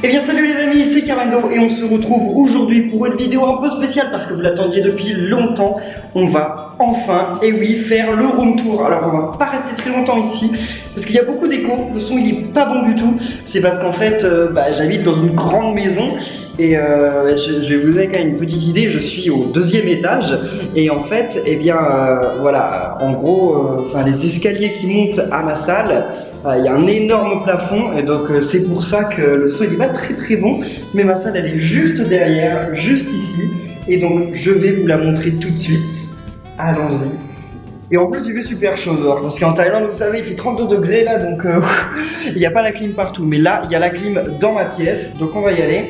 Eh bien salut les amis, c'est Carmando et on se retrouve aujourd'hui pour une vidéo un peu spéciale parce que vous l'attendiez depuis longtemps. On va enfin, et oui, faire le room tour. Alors on va pas rester très longtemps ici parce qu'il y a beaucoup d'écho, le son il est pas bon du tout. C'est parce qu'en fait j'habite dans une grande maison et je vais vous donner quand même une petite idée. Je suis au 2e étage et en fait, voilà, en gros, les escaliers qui montent à ma salle, il y a un énorme plafond et donc c'est pour ça que le son il est pas très bon, mais ma salle elle est juste derrière, juste ici, et donc je vais vous la montrer tout de suite. Allons-y. Et en plus il fait super chaud dehors parce qu'en Thaïlande vous savez il fait 32 degrés là, donc il n'y a pas la clim partout, mais là il y a la clim dans ma pièce, donc on va y aller.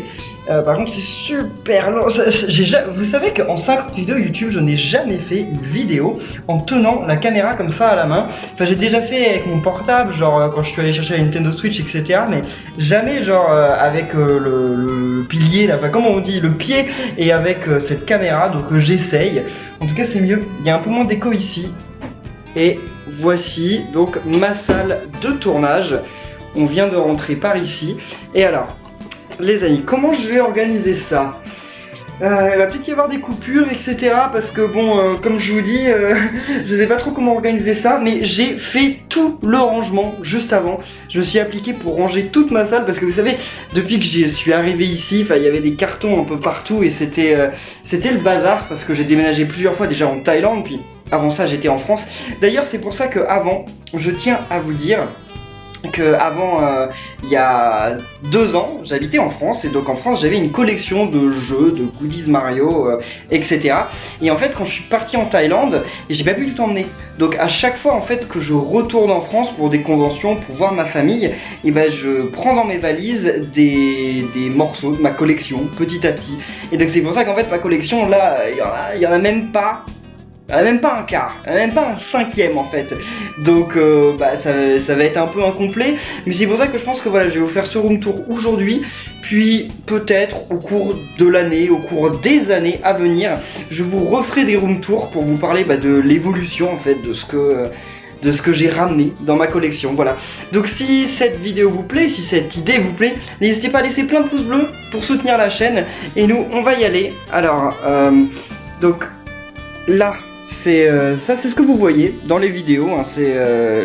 Par contre c'est super long. Vous savez qu'en 50 vidéos YouTube je n'ai jamais fait une vidéo en tenant la caméra comme ça à la main. Enfin j'ai déjà fait avec mon portable, genre quand je suis allé chercher la Nintendo Switch etc, mais jamais genre avec le pilier là, enfin comment on dit, le pied, et avec cette caméra, donc j'essaye. En tout cas c'est mieux, il y a un peu moins d'écho ici. Et voici donc ma salle de tournage. On vient de rentrer par ici. Et alors les amis, comment je vais organiser ça? Il va peut-être y avoir des coupures, etc. Parce que bon, comme je vous dis, je ne sais pas trop comment organiser ça. Mais j'ai fait tout le rangement juste avant. Je me suis appliqué pour ranger toute ma salle. Parce que vous savez, depuis que je suis arrivé ici, il y avait des cartons un peu partout. Et c'était le bazar. Parce que j'ai déménagé plusieurs fois déjà en Thaïlande. Puis avant ça, j'étais en France. D'ailleurs, c'est pour ça qu'avant, je tiens à vous dire qu'avant, il y a 2 ans, j'habitais en France, et donc en France j'avais une collection de jeux, de goodies Mario, etc. Et en fait quand je suis parti en Thaïlande, j'ai pas pu tout emmener. Donc à chaque fois en fait que je retourne en France pour des conventions, pour voir ma famille, et je prends dans mes valises des morceaux de ma collection petit à petit. Et donc c'est pour ça qu'en fait ma collection là, il y en a même pas. Elle a même pas un quart, elle a même pas un 5e en fait. Donc ça va être un peu incomplet. Mais c'est pour ça que je pense que voilà, je vais vous faire ce room tour aujourd'hui. Puis peut-être au cours de l'année, au cours des années à venir, je vous referai des room tours pour vous parler de l'évolution en fait, de ce que j'ai ramené dans ma collection, voilà. Donc si cette vidéo vous plaît, si cette idée vous plaît, n'hésitez pas à laisser plein de pouces bleus pour soutenir la chaîne. Et nous, on va y aller. Alors, donc là, ça c'est ce que vous voyez dans les vidéos, hein. C'est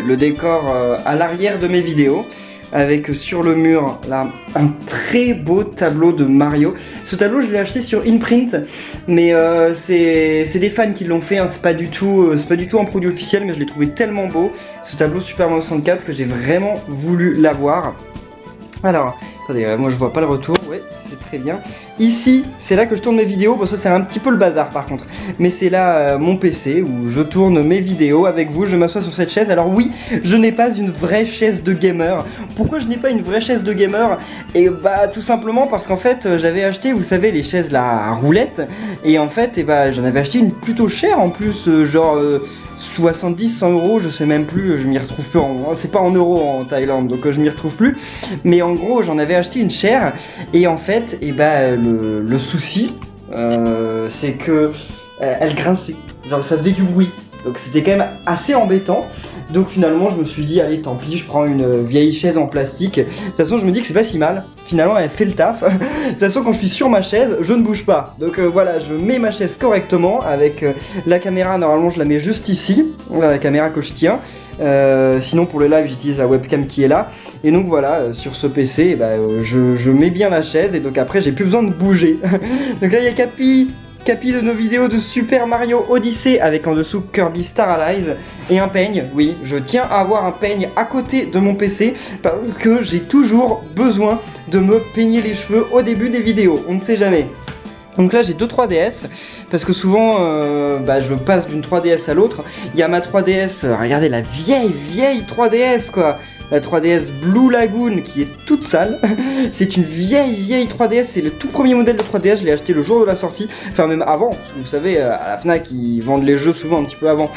le décor à l'arrière de mes vidéos, avec sur le mur là un très beau tableau de Mario. Ce tableau je l'ai acheté sur Imprint, mais c'est des fans qui l'ont fait, hein. C'est pas du tout un produit officiel, mais je l'ai trouvé tellement beau, ce tableau Super Mario 64, que j'ai vraiment voulu l'avoir. Alors, attendez, moi je vois pas le retour, ouais, c'est très bien. Ici, c'est là que je tourne mes vidéos, bon ça c'est un petit peu le bazar par contre. Mais c'est là mon PC où je tourne mes vidéos avec vous, je m'assois sur cette chaise. Alors oui, je n'ai pas une vraie chaise de gamer. Pourquoi je n'ai pas une vraie chaise de gamer? Et tout simplement parce qu'en fait, j'avais acheté, vous savez, les chaises là à roulettes. Et en fait, j'en avais acheté une plutôt chère en plus, genre 70-100 euros, je sais même plus, je m'y retrouve plus, c'est pas en euros en Thaïlande, donc je m'y retrouve plus, mais en gros j'en avais acheté une chère, et en fait, le souci, c'est que elle grinçait, genre ça faisait du bruit, donc c'était quand même assez embêtant. Donc finalement je me suis dit allez tant pis, je prends une vieille chaise en plastique. De toute façon je me dis que c'est pas si mal, finalement elle fait le taf. De toute façon quand je suis sur ma chaise je ne bouge pas. Donc voilà, je mets ma chaise correctement avec la caméra, normalement je la mets juste ici, la caméra que je tiens. Sinon pour le live j'utilise la webcam qui est là. Et donc voilà, sur ce PC je mets bien la chaise, et donc après j'ai plus besoin de bouger. Donc là il y a Capi de nos vidéos de Super Mario Odyssey, avec en dessous Kirby Star Allies, et un peigne. Oui, je tiens à avoir un peigne à côté de mon PC parce que j'ai toujours besoin de me peigner les cheveux au début des vidéos, on ne sait jamais. Donc là j'ai 2 3DS parce que souvent je passe d'une 3DS à l'autre. Il y a ma 3DS, regardez la vieille 3DS quoi. La 3DS Blue Lagoon qui est toute sale. C'est une vieille 3DS, c'est le tout premier modèle de 3DS, je l'ai acheté le jour de la sortie, enfin même avant, parce que vous savez à la Fnac ils vendent les jeux souvent un petit peu avant.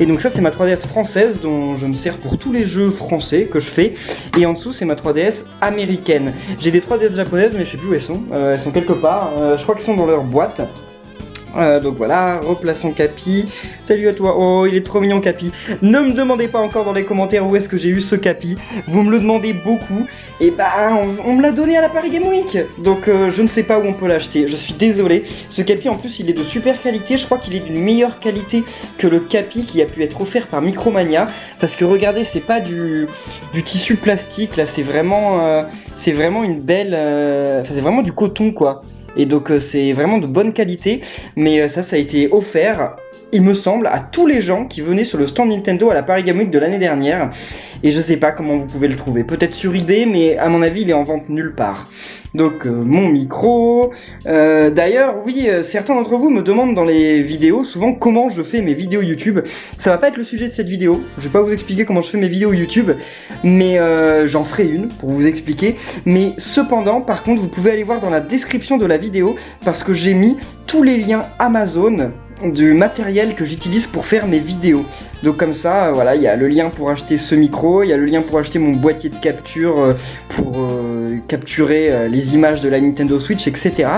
Et donc ça c'est ma 3DS française dont je me sers pour tous les jeux français que je fais, et en dessous c'est ma 3DS américaine. J'ai des 3DS japonaises mais je sais plus où elles sont quelque part, je crois qu'elles sont dans leur boîte. Donc voilà, replaçons Capi. Salut à toi. Oh, il est trop mignon Capi. Ne me demandez pas encore dans les commentaires où est-ce que j'ai eu ce Capi. Vous me le demandez beaucoup. Et bah on me l'a donné à la Paris Game Week. Donc je ne sais pas où on peut l'acheter. Je suis désolé. Ce Capi en plus il est de super qualité. Je crois qu'il est d'une meilleure qualité que le Capi qui a pu être offert par Micromania. Parce que regardez, c'est pas du tissu plastique là. C'est vraiment une belle... Enfin c'est vraiment du coton quoi. Et donc c'est vraiment de bonne qualité, mais ça a été offert, il me semble, à tous les gens qui venaient sur le stand Nintendo à la Paris Game Week de l'année dernière. Et je sais pas comment vous pouvez le trouver, peut-être sur eBay, mais à mon avis il est en vente nulle part. Donc mon micro, d'ailleurs oui, certains d'entre vous me demandent dans les vidéos souvent comment je fais mes vidéos YouTube. Ça va pas être le sujet de cette vidéo, je vais pas vous expliquer comment je fais mes vidéos YouTube, mais j'en ferai une pour vous expliquer. Mais cependant, par contre, vous pouvez aller voir dans la description de la vidéo parce que j'ai mis tous les liens Amazon du matériel que j'utilise pour faire mes vidéos. Donc comme ça, voilà, il y a le lien pour acheter ce micro, il y a le lien pour acheter mon boîtier de capture pour capturer les images de la Nintendo Switch, etc.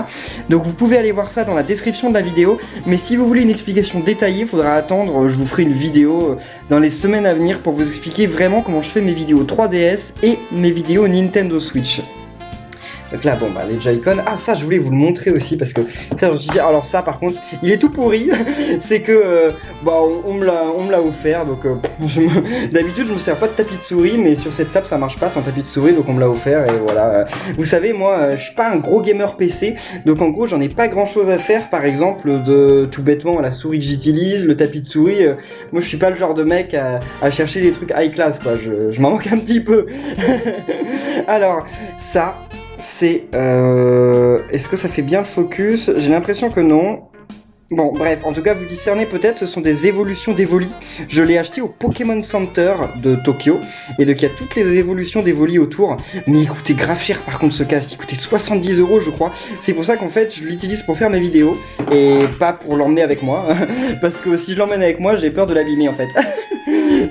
Donc vous pouvez aller voir ça dans la description de la vidéo, mais si vous voulez une explication détaillée, il faudra attendre, je vous ferai une vidéo dans les semaines à venir pour vous expliquer vraiment comment je fais mes vidéos 3DS et mes vidéos Nintendo Switch. Donc là, bon, bah, les Joy-Con. Ah, ça, je voulais vous le montrer aussi parce que ça, je me suis dit, alors ça, par contre, il est tout pourri. C'est que, bah, on me l'a offert. Donc, d'habitude, je me sers pas de tapis de souris, mais sur cette table, ça marche pas sans tapis de souris. Donc, on me l'a offert. Et voilà. Vous savez, moi, je suis pas un gros gamer PC. Donc, en gros, j'en ai pas grand chose à faire. Par exemple, de tout bêtement, la souris que j'utilise, le tapis de souris. Moi, je suis pas le genre de mec à chercher des trucs high class, quoi. Je m'en manque un petit peu. Alors, ça. C'est... Est-ce que ça fait bien le focus? J'ai l'impression que non. Bon, bref, en tout cas, vous discernez peut-être, ce sont des évolutions d'Evoli. Je l'ai acheté au Pokémon Center de Tokyo. Et donc, il y a toutes les évolutions d'Evoli autour. Mais il coûtait grave cher, par contre, ce casque. Il coûtait 70 €, je crois. C'est pour ça qu'en fait, je l'utilise pour faire mes vidéos. Et pas pour l'emmener avec moi. Parce que si je l'emmène avec moi, j'ai peur de l'abîmer, en fait.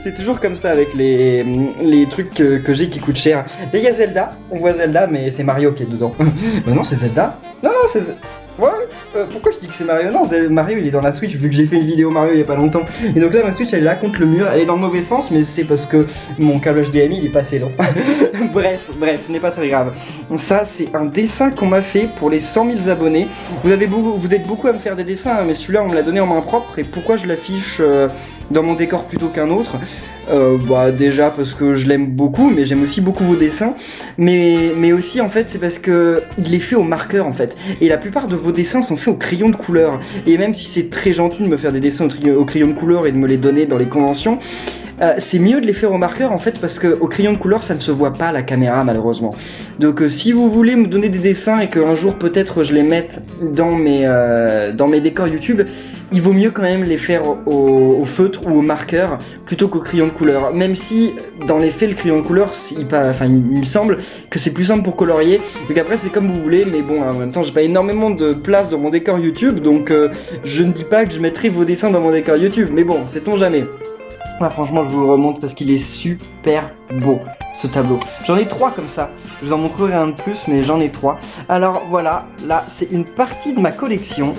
C'est toujours comme ça avec les trucs que j'ai qui coûtent cher. Et il y a Zelda, on voit Zelda, mais c'est Mario qui est dedans. Non, c'est Zelda. Non, c'est... Ouais, pourquoi je dis que c'est Mario? Non, Mario il est dans la Switch vu que j'ai fait une vidéo Mario il y a pas longtemps. Et donc là ma Switch elle est là contre le mur, elle est dans le mauvais sens, mais c'est parce que mon câble HDMI il est pas assez long. bref, ce n'est pas très grave. Ça c'est un dessin qu'on m'a fait pour les 100 000 abonnés. Vous êtes beaucoup à me faire des dessins, hein, mais celui-là on me l'a donné en main propre. Et pourquoi je l'affiche dans mon décor plutôt qu'un autre? Bah déjà parce que je l'aime beaucoup, mais j'aime aussi beaucoup vos dessins, mais aussi en fait c'est parce que il est fait au marqueur en fait, et la plupart de vos dessins sont faits au crayon de couleur, et même si c'est très gentil de me faire des dessins au crayon de couleur et de me les donner dans les conventions, c'est mieux de les faire au marqueur en fait, parce qu'au crayon de couleur ça ne se voit pas à la caméra malheureusement. Donc si vous voulez me donner des dessins et qu'un jour peut-être je les mette dans mes décors YouTube, il vaut mieux quand même les faire au feutre ou au marqueur plutôt qu'au crayon de couleur. Même si dans les faits le crayon de couleur, il me semble que c'est plus simple pour colorier. Donc après c'est comme vous voulez, mais bon en même temps j'ai pas énormément de place dans mon décor YouTube, donc je ne dis pas que je mettrai vos dessins dans mon décor YouTube, mais bon, sait-on jamais. Ah, franchement je vous le remonte parce qu'il est super beau ce tableau. J'en ai 3 comme ça, je vous en montrerai un de plus mais j'en ai 3. Alors voilà, là c'est une partie de ma collection.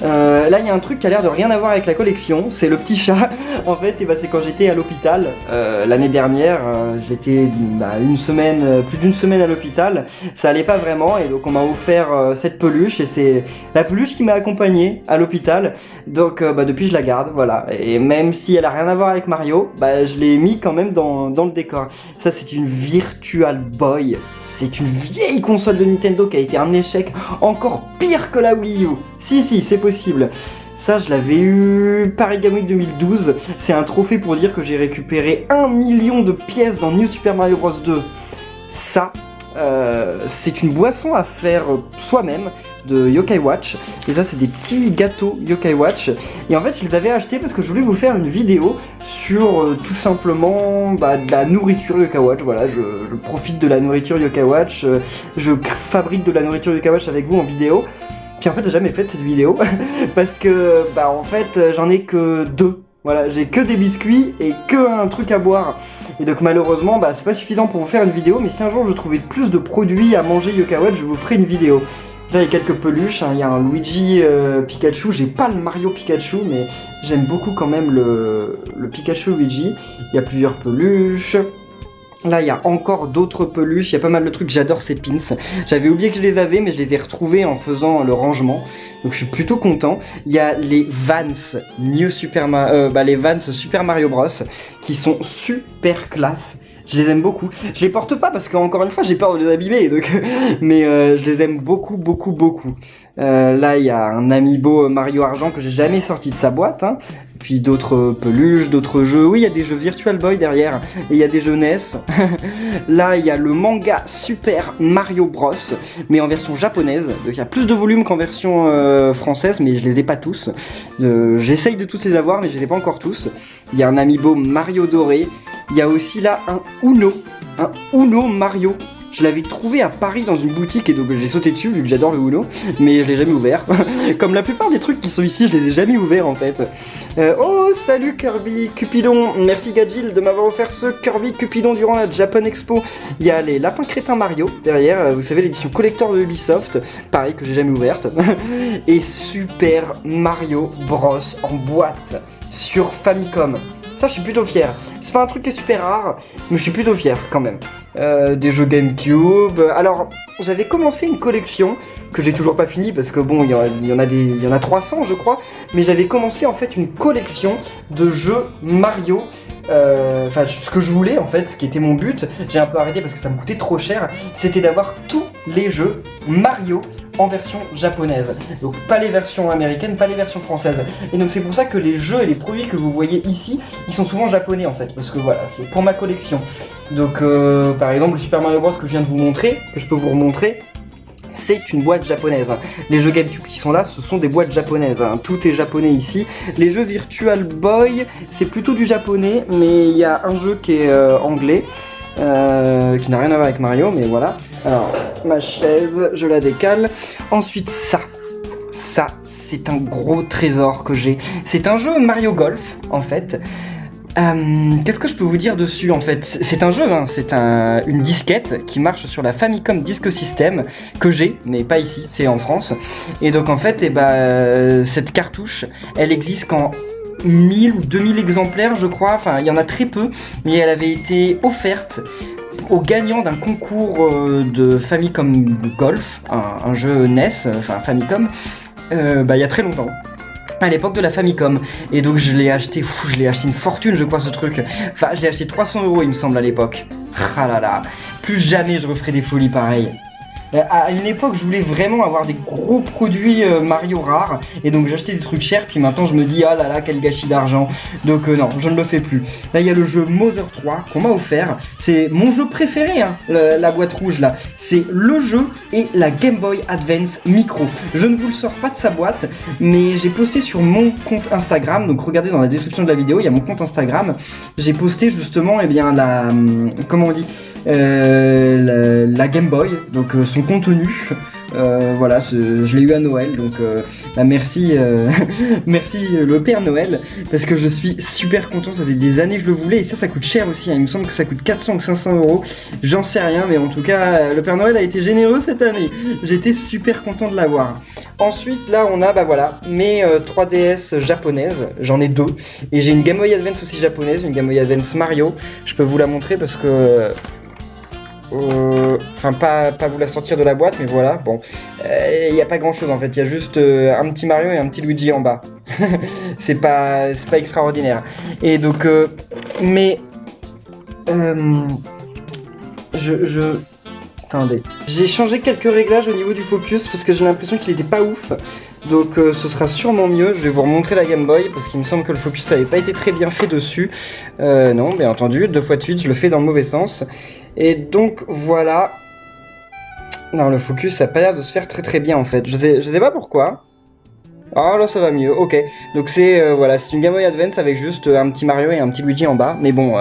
Là il y a un truc qui a l'air de rien avoir avec la collection, c'est le petit chat. En fait c'est quand j'étais à l'hôpital l'année dernière, j'étais plus d'une semaine à l'hôpital, ça allait pas vraiment et donc on m'a offert cette peluche et c'est la peluche qui m'a accompagné à l'hôpital. Donc depuis je la garde, voilà, et même si elle a rien à voir avec Mario, je l'ai mis quand même dans le décor. Ça c'est une Virtual Boy. C'est une vieille console de Nintendo qui a été un échec encore pire que la Wii U. Si, c'est possible. Ça, je l'avais eu Paris Game Week 2012. C'est un trophée pour dire que j'ai récupéré 1 million de pièces dans New Super Mario Bros 2. Ça, c'est une boisson à faire soi-même de Yokai Watch. Et ça, c'est des petits gâteaux Yokai Watch. Et en fait, je les avais achetés parce que je voulais vous faire une vidéo sur tout simplement de la nourriture Yokai Watch. Voilà, je profite de la nourriture Yokai Watch. Je fabrique de la nourriture Yokai Watch avec vous en vidéo. Puis en fait, j'ai jamais fait cette vidéo parce que en fait, j'en ai que 2. Voilà, j'ai que des biscuits et que un truc à boire. Et donc malheureusement, c'est pas suffisant pour vous faire une vidéo. Mais si un jour je trouvais plus de produits à manger Yokai Watch, je vous ferai une vidéo. Là, il y a quelques peluches, hein. Il y a un Luigi Pikachu. J'ai pas le Mario Pikachu, mais j'aime beaucoup quand même le Pikachu Luigi. Il y a plusieurs peluches. Là, il y a encore d'autres peluches, il y a pas mal de trucs, j'adore ces pins. J'avais oublié que je les avais, mais je les ai retrouvés en faisant le rangement. Donc je suis plutôt content. Il y a les Vans les Vans Super Mario Bros qui sont super classe. Je les aime beaucoup. Je les porte pas parce qu'encore une fois j'ai peur de les abîmer, donc mais je les aime beaucoup. Là il y a un amiibo Mario Argent que j'ai jamais sorti de sa boîte, hein. Puis d'autres peluches, d'autres jeux. Oui, il y a des jeux Virtual Boy derrière. Et il y a des jeux NES. Là, il y a le manga Super Mario Bros. Mais en version japonaise. Donc il y a plus de volume qu'en version française. Mais je les ai pas tous. J'essaye de tous les avoir, mais je les ai pas encore tous. Il y a un amiibo Mario doré. Il y a aussi là un Uno Mario. Je l'avais trouvé à Paris dans une boutique et donc j'ai sauté dessus vu que j'adore le Uno, mais je l'ai jamais ouvert. Comme la plupart des trucs qui sont ici, je les ai jamais ouverts en fait. Oh salut Kirby Cupidon, merci Gadgil de m'avoir offert ce Kirby Cupidon durant la Japan Expo. Il y a les lapins crétins Mario derrière, vous savez l'édition collector de Ubisoft, pareil que j'ai jamais ouverte. Et Super Mario Bros en boîte sur Famicom. Ça, je suis plutôt fier. C'est pas un truc qui est super rare, mais je suis plutôt fier quand même. Des jeux GameCube. Alors, j'avais commencé une collection que j'ai toujours pas fini parce que bon, il y en a 300 je crois. Mais j'avais commencé en fait une collection de jeux Mario. Enfin, ce que je voulais en fait, ce qui était mon but, j'ai un peu arrêté parce que ça me coûtait trop cher. C'était d'avoir tous les jeux Mario en version japonaise. Donc pas les versions américaines, pas les versions françaises. Et donc c'est pour ça que les jeux et les produits que vous voyez ici, ils sont souvent japonais en fait. Parce que voilà, c'est pour ma collection. Donc par exemple le Super Mario Bros que je viens de vous montrer, que je peux vous remontrer, c'est une boîte japonaise. Les jeux GameCube qui sont là, ce sont des boîtes japonaises. Tout est japonais ici. Les jeux Virtual Boy, c'est plutôt du japonais, mais il y a un jeu qui est anglais. Qui n'a rien à voir avec Mario, mais voilà. Alors, ma chaise, je la décale. Ensuite, ça, c'est un gros trésor que j'ai. C'est un jeu Mario Golf, en fait. Qu'est-ce que je peux vous dire dessus, en fait? C'est un jeu, hein. C'est une disquette qui marche sur la Famicom Disk System, que j'ai, mais pas ici, c'est en France. Et donc, en fait, cette cartouche, elle existe qu'en 1000 ou 2000 exemplaires je crois, enfin il y en a très peu, mais elle avait été offerte au gagnant d'un concours de Famicom Golf, un jeu NES, enfin Famicom, il y a très longtemps. À l'époque de la Famicom, et donc je l'ai acheté une fortune je crois ce truc, enfin je l'ai acheté 300 € il me semble à l'époque. Ah là là, plus jamais je referai des folies pareilles. À une époque, je voulais vraiment avoir des gros produits Mario rares, et donc j'achetais des trucs chers, puis maintenant je me dis, ah là là, quel gâchis d'argent. Donc non, je ne le fais plus. Là, il y a le jeu Mother 3 qu'on m'a offert. C'est mon jeu préféré, hein, la boîte rouge là. C'est le jeu et la Game Boy Advance Micro. Je ne vous le sors pas de sa boîte, mais j'ai posté sur mon compte Instagram, donc regardez dans la description de la vidéo, il y a mon compte Instagram. J'ai posté justement, comment on dit, la Game Boy, donc son contenu. Voilà, je l'ai eu à Noël, donc merci, merci le Père Noël, parce que je suis super content, ça faisait des années que je le voulais, et ça coûte cher aussi, hein. Il me semble que ça coûte 400 ou 500 €, j'en sais rien, mais en tout cas, le Père Noël a été généreux cette année, j'étais super content de l'avoir. Ensuite, là, on a, mes 3DS japonaises, j'en ai deux, et j'ai une Game Boy Advance aussi japonaise, une Game Boy Advance Mario, je peux vous la montrer parce que... Enfin pas vous la sortir de la boîte, mais voilà, bon, il n'y a pas grand chose en fait, il y a juste un petit Mario et un petit Luigi en bas. c'est pas extraordinaire. Et donc attendez, j'ai changé quelques réglages au niveau du focus parce que j'ai l'impression qu'il était pas ouf. Donc ce sera sûrement mieux. Je vais vous remontrer la Game Boy parce qu'il me semble que le focus n'avait pas été très bien fait dessus. Non, bien entendu, 2 fois de suite, je le fais dans le mauvais sens. Et donc voilà. Non, le focus ça n'a pas l'air de se faire très très bien en fait. Je sais pas pourquoi. Ah là ça va mieux, ok. Donc c'est voilà, c'est une Game Boy Advance avec juste un petit Mario et un petit Luigi en bas. Mais bon,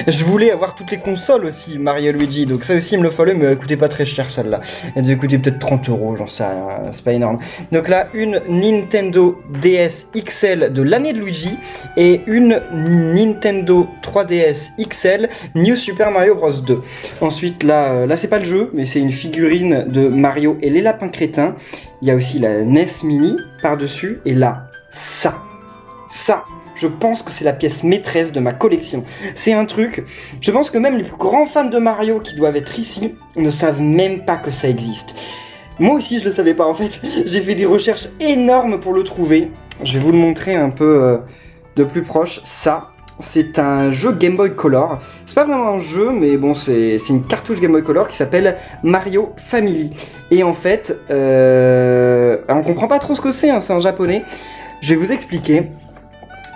je voulais avoir toutes les consoles aussi, Mario et Luigi. Donc ça aussi il me le fallait, mais elle coûtait pas très cher celle-là. Elle devait coûter peut-être 30€, j'en sais rien, c'est pas énorme. Donc là, une Nintendo DS XL de l'année de Luigi et une Nintendo 3DS XL New Super Mario Bros 2. Ensuite là c'est pas le jeu, mais c'est une figurine de Mario et les lapins crétins. Il y a aussi la NES Mini par-dessus, et là, ça, je pense que c'est la pièce maîtresse de ma collection. C'est un truc, je pense que même les plus grands fans de Mario qui doivent être ici ne savent même pas que ça existe. Moi aussi je le savais pas en fait, j'ai fait des recherches énormes pour le trouver. Je vais vous le montrer un peu de plus proche, ça. C'est un jeu Game Boy Color. C'est pas vraiment un jeu, mais bon, c'est une cartouche Game Boy Color qui s'appelle Mario Family. Et en fait, on comprend pas trop ce que c'est, hein, c'est en japonais. Je vais vous expliquer.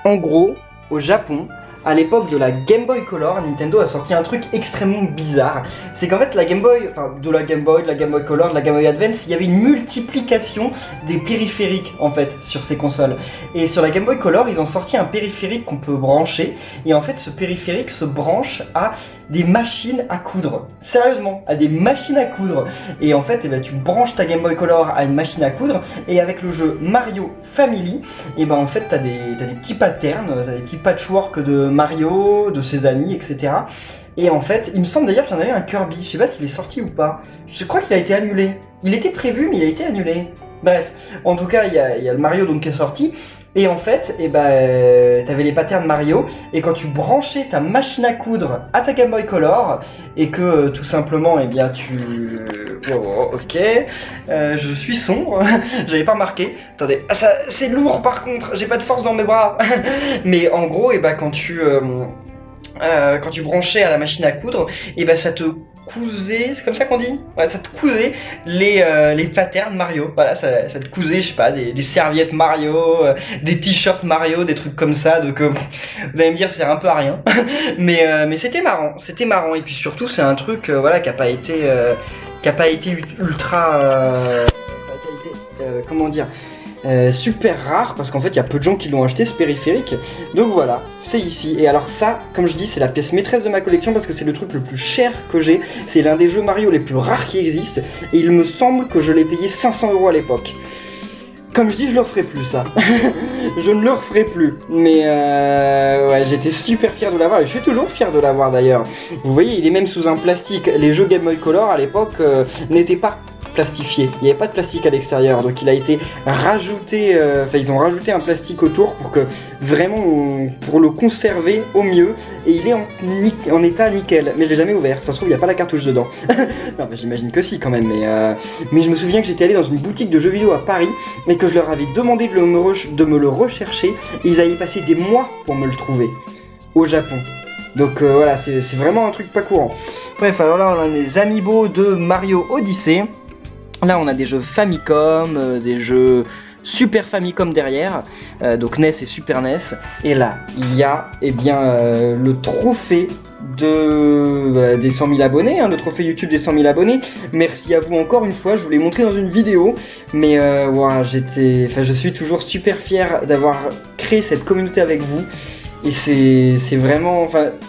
En gros, au Japon, à l'époque de la Game Boy Color, Nintendo a sorti un truc extrêmement bizarre. C'est qu'en fait, la Game Boy, enfin, de la Game Boy Color, de la Game Boy Advance, il y avait une multiplication des périphériques, en fait, sur ces consoles. Et sur la Game Boy Color, ils ont sorti un périphérique qu'on peut brancher. Et en fait, ce périphérique se branche à des machines à coudre. Sérieusement, à des machines à coudre. Et en fait, tu branches ta Game Boy Color à une machine à coudre. Et avec le jeu Mario Family, et en fait, t'as des petits patterns, t'as des petits patchwork de Mario, de ses amis, etc. Et en fait, il me semble d'ailleurs qu'il y en avait un Kirby, je sais pas s'il est sorti ou pas. Je crois qu'il a été annulé. Il était prévu, mais il a été annulé. Bref, en tout cas, il y a le Mario donc qui est sorti. Et en fait, t'avais les patterns Mario, et quand tu branchais ta machine à coudre à ta Game Boy Color, et que tout simplement, ok, je suis sombre, j'avais pas remarqué. Attendez, c'est lourd par contre, j'ai pas de force dans mes bras. Mais en gros, quand tu branchais à la machine à coudre, ça te cousait, c'est comme ça qu'on dit? Ouais, ça te cousait les patterns Mario. Voilà, ça te cousait, je sais pas, des serviettes Mario, des t-shirts Mario, des trucs comme ça. Donc, vous allez me dire, ça sert un peu à rien. mais c'était marrant, Et puis surtout, c'est un truc, qui a pas été ultra, comment dire? Super rare, parce qu'en fait il y a peu de gens qui l'ont acheté ce périphérique. Donc voilà, c'est ici. Et alors ça, comme je dis, c'est la pièce maîtresse de ma collection parce que c'est le truc le plus cher que j'ai. C'est l'un des jeux Mario les plus rares qui existent. Et il me semble que je l'ai payé 500€ à l'époque. Comme je dis, je le referai plus ça. Je ne le referai plus. Mais ouais, j'étais super fier de l'avoir et je suis toujours fier de l'avoir d'ailleurs. Vous voyez, il est même sous un plastique. Les jeux Game Boy Color à l'époque n'étaient pas plastifié, il n'y avait pas de plastique à l'extérieur, donc il a été rajouté, ils ont rajouté un plastique autour pour que vraiment pour le conserver au mieux, et il est en état nickel, mais je l'ai jamais ouvert, ça se trouve il n'y a pas la cartouche dedans. Non mais j'imagine que si quand même, mais je me souviens que j'étais allé dans une boutique de jeux vidéo à Paris et que je leur avais demandé de me le rechercher, et ils avaient passé des mois pour me le trouver au Japon. Donc voilà, c'est vraiment un truc pas courant. Bref, alors là on a les amiibo de Mario Odyssey. Là on a des jeux Famicom, des jeux Super Famicom derrière, donc NES et Super NES. Et là il y a le trophée des 100 000 abonnés, le trophée YouTube des 100 000 abonnés. Merci à vous encore une fois, je vous l'ai montré dans une vidéo. Mais voilà, je suis toujours super fier d'avoir créé cette communauté avec vous. Et c'est vraiment,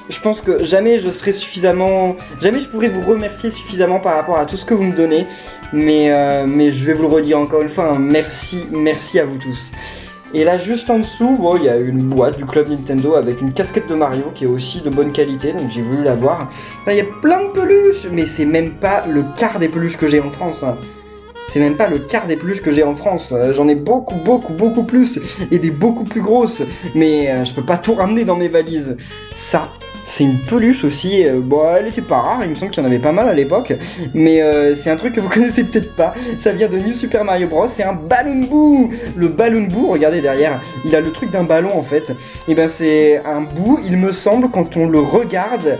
je pense que jamais je pourrais vous remercier suffisamment par rapport à tout ce que vous me donnez. Mais je vais vous le redire encore une fois, merci à vous tous. Et là juste en dessous, il y a une boîte du Club Nintendo avec une casquette de Mario qui est aussi de bonne qualité, donc j'ai voulu la voir. Là il y a plein de peluches, mais c'est même pas le quart des peluches que j'ai en France. C'est même pas le quart des peluches que j'ai en France. J'en ai beaucoup plus, et des beaucoup plus grosses. Mais je peux pas tout ramener dans mes valises. Ça, c'est une peluche aussi. Elle était pas rare, il me semble qu'il y en avait pas mal à l'époque. Mais c'est un truc que vous connaissez peut-être pas. Ça vient de New Super Mario Bros. C'est un Balloon Boo. Le Balloon Boo, regardez derrière, il a le truc d'un ballon en fait. Et c'est un bout, il me semble, quand on le regarde.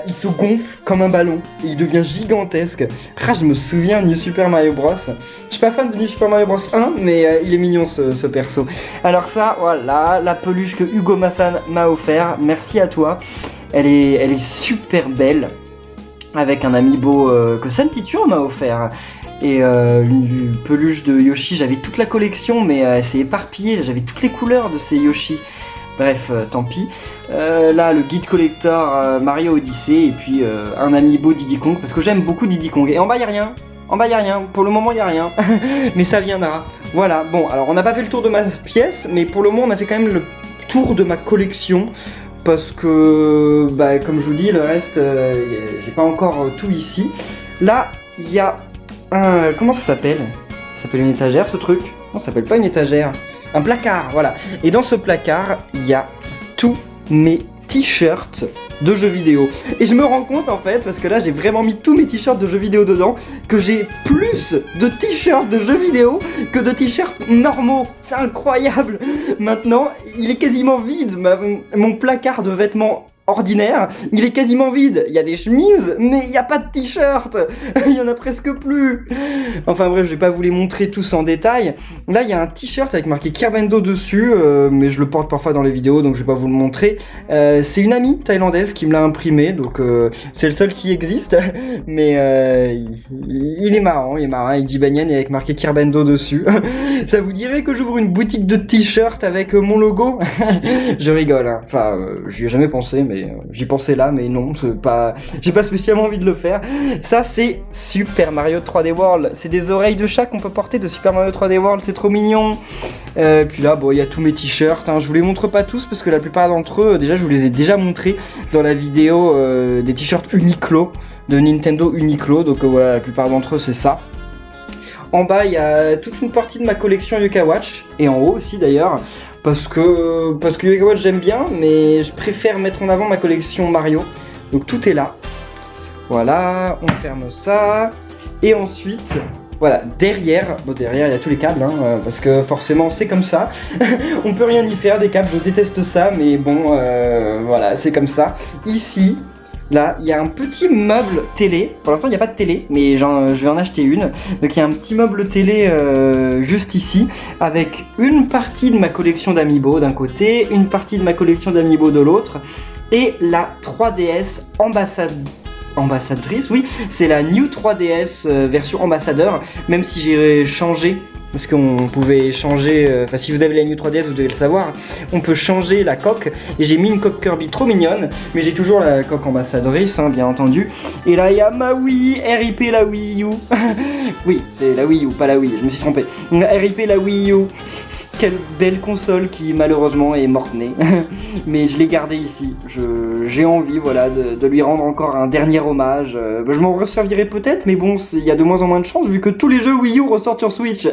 Il se gonfle comme un ballon et il devient gigantesque. Je me souviens de New Super Mario Bros. Je suis pas fan de New Super Mario Bros 1, mais il est mignon ce perso. Alors ça, voilà, la peluche que Hugo Massan m'a offert. Merci à toi. Elle est super belle. avec un amiibo que Sam Titure m'a offert. Et une peluche de Yoshi, j'avais toute la collection, mais elle s'est éparpillée, j'avais toutes les couleurs de ces Yoshi. Bref, tant pis. Là, le guide collector Mario Odyssey, et puis un amiibo Diddy Kong, parce que j'aime beaucoup Diddy Kong. Et en bas, il n'y a rien. En bas, il n'y a rien. Pour le moment, il n'y a rien. Mais ça viendra. Voilà. Bon, alors on n'a pas fait le tour de ma pièce, mais pour le moment, on a fait quand même le tour de ma collection. Parce que, bah, comme je vous dis, le reste, j'ai pas encore tout ici. Là, il y a un... Comment ça s'appelle? Ça s'appelle une étagère, ce truc? Non, ça s'appelle pas une étagère. Un placard, voilà. Et dans ce placard, il y a tous mes t-shirts de jeux vidéo. Et je me rends compte en fait, parce que là j'ai vraiment mis tous mes t-shirts de jeux vidéo dedans, que j'ai plus de t-shirts de jeux vidéo que de t-shirts normaux. C'est incroyable. Maintenant, il est quasiment vide. Mon placard de vêtements ordinaire, il est quasiment vide. Il y a des chemises, mais il n'y a pas de t-shirt. Il y en a presque plus. Enfin bref, je vais pas vous les montrer tous en détail. Là, il y a un t-shirt avec marqué Kerbendo dessus, mais je le porte parfois dans les vidéos, donc je vais pas vous le montrer. C'est une amie thaïlandaise qui me l'a imprimé, donc c'est le seul qui existe. Mais il est marrant, avec Jibanyan et avec marqué Kerbendo dessus. Ça vous dirait que j'ouvre une boutique de t-shirt avec mon logo? Je rigole, hein. Enfin, j'y ai jamais pensé, mais j'y pensais là, mais non, c'est pas... j'ai pas spécialement envie de le faire. Ça, c'est Super Mario 3D World. C'est des oreilles de chat qu'on peut porter de Super Mario 3D World, c'est trop mignon. Puis là, bon, il y a tous mes t-shirts, hein. Je vous les montre pas tous parce que la plupart d'entre eux, déjà, je vous les ai déjà montrés dans la vidéo des t-shirts Uniqlo, de Nintendo Uniqlo, donc voilà, la plupart d'entre eux, c'est ça. En bas, il y a toute une partie de ma collection Yoka Watch, et en haut aussi d'ailleurs, parce que Yoka Watch j'aime bien, mais je préfère mettre en avant ma collection Mario, donc tout est là. Voilà, on ferme ça, et ensuite, voilà, derrière il y a tous les câbles, hein, parce que forcément c'est comme ça, on peut rien y faire des câbles, je déteste ça, mais bon, voilà, c'est comme ça. Ici, là, il y a un petit meuble télé. Pour l'instant, il n'y a pas de télé, mais je vais en acheter une. Donc, il y a un petit meuble télé juste ici, avec une partie de ma collection d'Amiibo d'un côté, une partie de ma collection d'Amiibo de l'autre, et la 3DS ambassadrice, oui, c'est la New 3DS version ambassadeur, même si j'ai changé. Parce qu'on pouvait changer, enfin si vous avez la New 3DS vous devez le savoir, on peut changer la coque, et j'ai mis une coque Kirby trop mignonne, mais j'ai toujours la coque ambassadrice, hein, bien entendu. Et là il y a ma Wii, RIP la Wii U. Oui, c'est la Wii U, pas la Wii, je me suis trompé. RIP la Wii U. Quelle belle console qui malheureusement est morte-née. Mais je l'ai gardée ici. J'ai envie, voilà, de lui rendre encore un dernier hommage. Je m'en resservirai peut-être, mais bon, il y a de moins en moins de chance vu que tous les jeux Wii U ressortent sur Switch.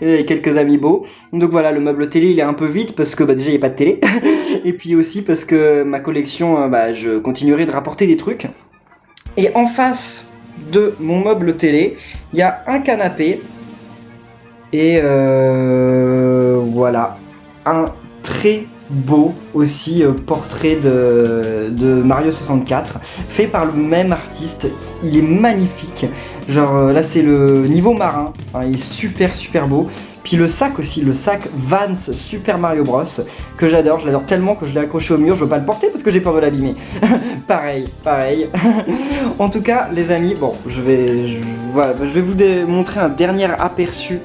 Et quelques amiibo. Donc voilà, le meuble télé il est un peu vide parce que déjà il n'y a pas de télé. Et puis aussi parce que ma collection, je continuerai de rapporter des trucs. Et en face de mon meuble télé, il y a un canapé. Et voilà, un très beau aussi portrait de Mario 64, fait par le même artiste. Il est magnifique, genre là c'est le niveau marin, hein, il est super beau. Puis le sac aussi, le sac Vans Super Mario Bros que j'adore, je l'adore tellement que je l'ai accroché au mur, je veux pas le porter parce que j'ai peur de l'abîmer. pareil. En tout cas les amis, bon je vais vous montrer un dernier aperçu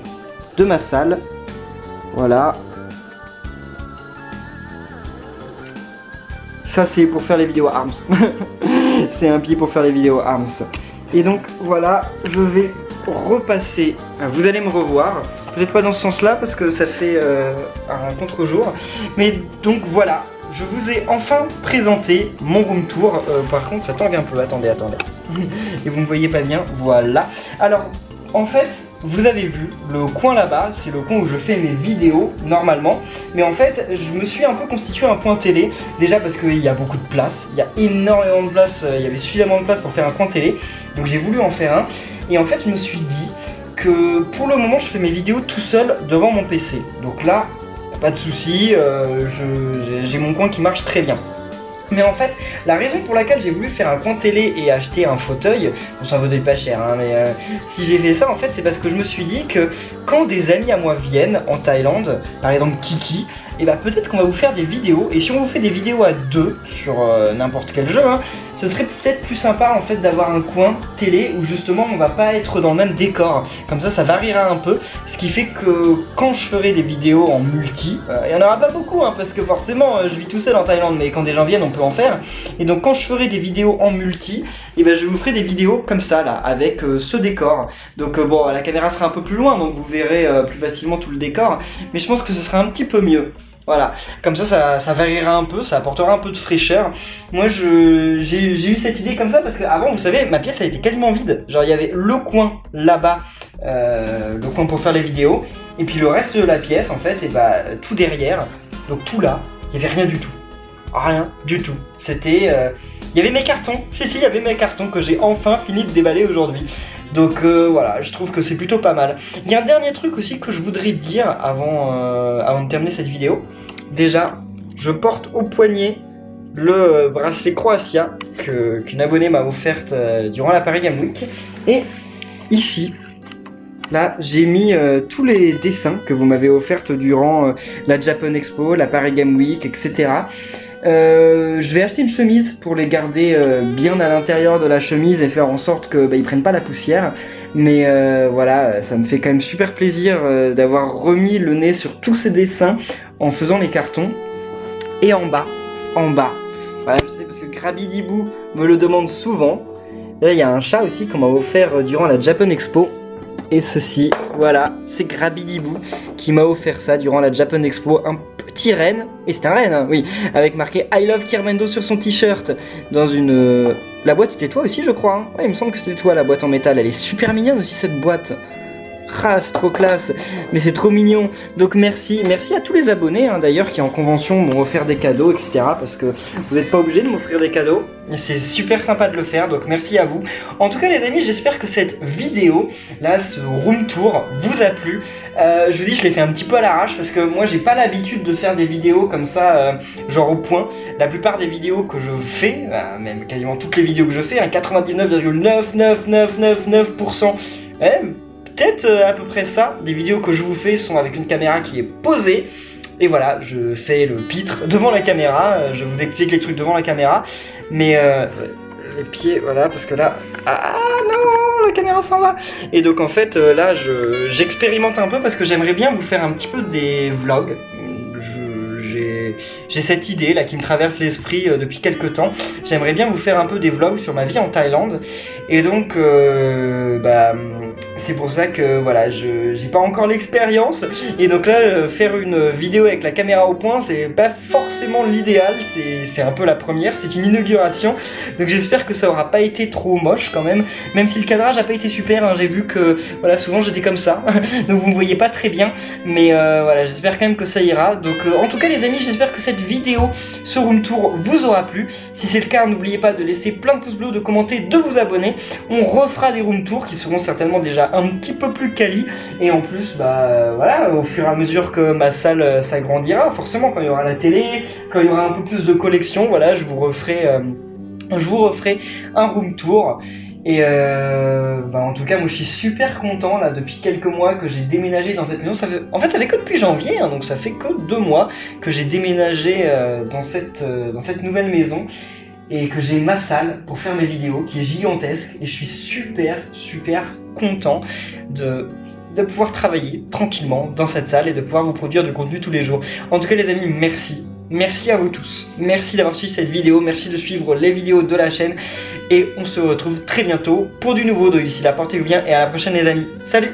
de ma salle. Voilà. Ça c'est pour faire les vidéos ARMS. C'est un pied pour faire les vidéos ARMS. Et donc voilà, je vais repasser. Vous allez me revoir. Peut-être pas dans ce sens-là parce que ça fait un contre-jour. Mais donc voilà, je vous ai enfin présenté mon room tour. Par contre ça tangue un peu, attendez. Et vous ne voyez pas bien, voilà. Alors en fait, vous avez vu, le coin là-bas, c'est le coin où je fais mes vidéos normalement. Mais en fait, je me suis un peu constitué un coin télé. Déjà parce qu'il y a beaucoup de place, il y a énormément de place, il y avait suffisamment de place pour faire un coin télé. Donc j'ai voulu en faire un. Et en fait, je me suis dit que pour le moment, je fais mes vidéos tout seul devant mon PC. Donc là, pas de souci, j'ai mon coin qui marche très bien. Mais en fait, la raison pour laquelle j'ai voulu faire un coin télé et acheter un fauteuil, bon c'est un fauteuil pas cher, hein, mais si j'ai fait ça en fait c'est parce que je me suis dit que quand des amis à moi viennent en Thaïlande, par exemple Kiki, et bah peut-être qu'on va vous faire des vidéos, et si on vous fait des vidéos à deux sur n'importe quel jeu, hein, ce serait peut-être plus sympa en fait d'avoir un coin télé où justement on va pas être dans le même décor. Comme ça variera un peu, ce qui fait que quand je ferai des vidéos en multi, il y en aura pas beaucoup hein, parce que forcément je vis tout seul en Thaïlande, mais quand des gens viennent on peut en faire. Et donc quand je ferai des vidéos en multi, et ben je vous ferai des vidéos comme ça là, avec ce décor. Donc bon, la caméra sera un peu plus loin, donc vous verrez plus facilement tout le décor, mais je pense que ce sera un petit peu mieux. Voilà, comme ça variera un peu, ça apportera un peu de fraîcheur. Moi j'ai eu cette idée comme ça parce qu'avant vous savez ma pièce elle était quasiment vide. Genre il y avait le coin là-bas, le coin pour faire les vidéos, et puis le reste de la pièce en fait, et bah tout derrière, donc tout là, il n'y avait rien du tout. Rien du tout. C'était... il y avait mes cartons, il y avait mes cartons que j'ai enfin fini de déballer aujourd'hui. Donc voilà, je trouve que c'est plutôt pas mal. Il y a un dernier truc aussi que je voudrais dire avant de terminer cette vidéo. Déjà, je porte au poignet le bracelet Croatia qu'une abonnée m'a offerte durant la Paris Game Week. Et ici, là, j'ai mis tous les dessins que vous m'avez offerts durant la Japan Expo, la Paris Game Week, etc. Je vais acheter une chemise pour les garder bien à l'intérieur de la chemise et faire en sorte que ils prennent pas la poussière. Mais voilà, ça me fait quand même super plaisir d'avoir remis le nez sur tous ces dessins en faisant les cartons. Et en bas, voilà, je sais parce que Grabidibou me le demande souvent. Là, il y a un chat aussi qu'on m'a offert durant la Japan Expo. Et ceci, voilà, c'est Grabidibou qui m'a offert ça durant la Japan Expo. Un petit renne, et c'est un renne, hein, oui, avec marqué I love Kirmendo sur son t-shirt. Dans une... La boîte c'était toi aussi je crois, hein. Ouais, il me semble que c'était toi la boîte en métal. Elle est super mignonne aussi cette boîte. Ah, c'est trop classe, mais c'est trop mignon. Donc merci à tous les abonnés hein, d'ailleurs qui en convention m'ont offert des cadeaux, etc. Parce que vous n'êtes pas obligés de m'offrir des cadeaux. Et c'est super sympa de le faire, donc merci à vous. En tout cas les amis, j'espère que cette vidéo, là, ce room tour, vous a plu. Je vous dis, je l'ai fait un petit peu à l'arrache parce que moi j'ai pas l'habitude de faire des vidéos comme ça, genre au point. La plupart des vidéos que je fais, même quasiment toutes les vidéos que je fais, hein, 99,99999%, peut-être à peu près ça, des vidéos que je vous fais sont avec une caméra qui est posée. Et voilà, je fais le pitre devant la caméra, je vous explique les trucs devant la caméra. Mais les pieds, voilà, parce que là... Ah non, la caméra s'en va. Et donc en fait, là, j'expérimente un peu parce que j'aimerais bien vous faire un petit peu des vlogs. J'ai cette idée là qui me traverse l'esprit depuis quelques temps. J'aimerais bien vous faire un peu des vlogs sur ma vie en Thaïlande. Et donc c'est pour ça que voilà, j'ai pas encore l'expérience. Et donc là, faire une vidéo avec la caméra au point, c'est pas forcément l'idéal. C'est un peu la première, c'est une inauguration. Donc j'espère que ça aura pas été trop moche quand même. Même si le cadrage a pas été super, hein, j'ai vu que voilà, souvent j'étais comme ça. Donc vous me voyez pas très bien. Mais voilà, j'espère quand même que ça ira. Donc en tout cas les amis, j'espère que cette vidéo, ce room tour vous aura plu. Si c'est le cas, n'oubliez pas de laisser plein de pouces bleus, de commenter, de vous abonner. On refera des room tours qui seront certainement déjà un petit peu plus quali. Et en plus, voilà, au fur et à mesure que ma salle s'agrandira, forcément quand il y aura la télé, quand il y aura un peu plus de collections, voilà, je vous referai un room tour. Et en tout cas moi je suis super content là depuis quelques mois que j'ai déménagé dans cette maison. En fait ça fait que depuis janvier hein, donc ça fait que 2 mois que j'ai déménagé dans cette nouvelle maison et que j'ai ma salle pour faire mes vidéos qui est gigantesque et je suis super content de pouvoir travailler tranquillement dans cette salle et de pouvoir vous produire du contenu tous les jours. En tout cas les amis, merci à vous tous, merci d'avoir suivi cette vidéo, merci de suivre les vidéos de la chaîne et on se retrouve très bientôt pour du nouveau. Donc d'ici là, portez-vous bien et à la prochaine les amis, salut.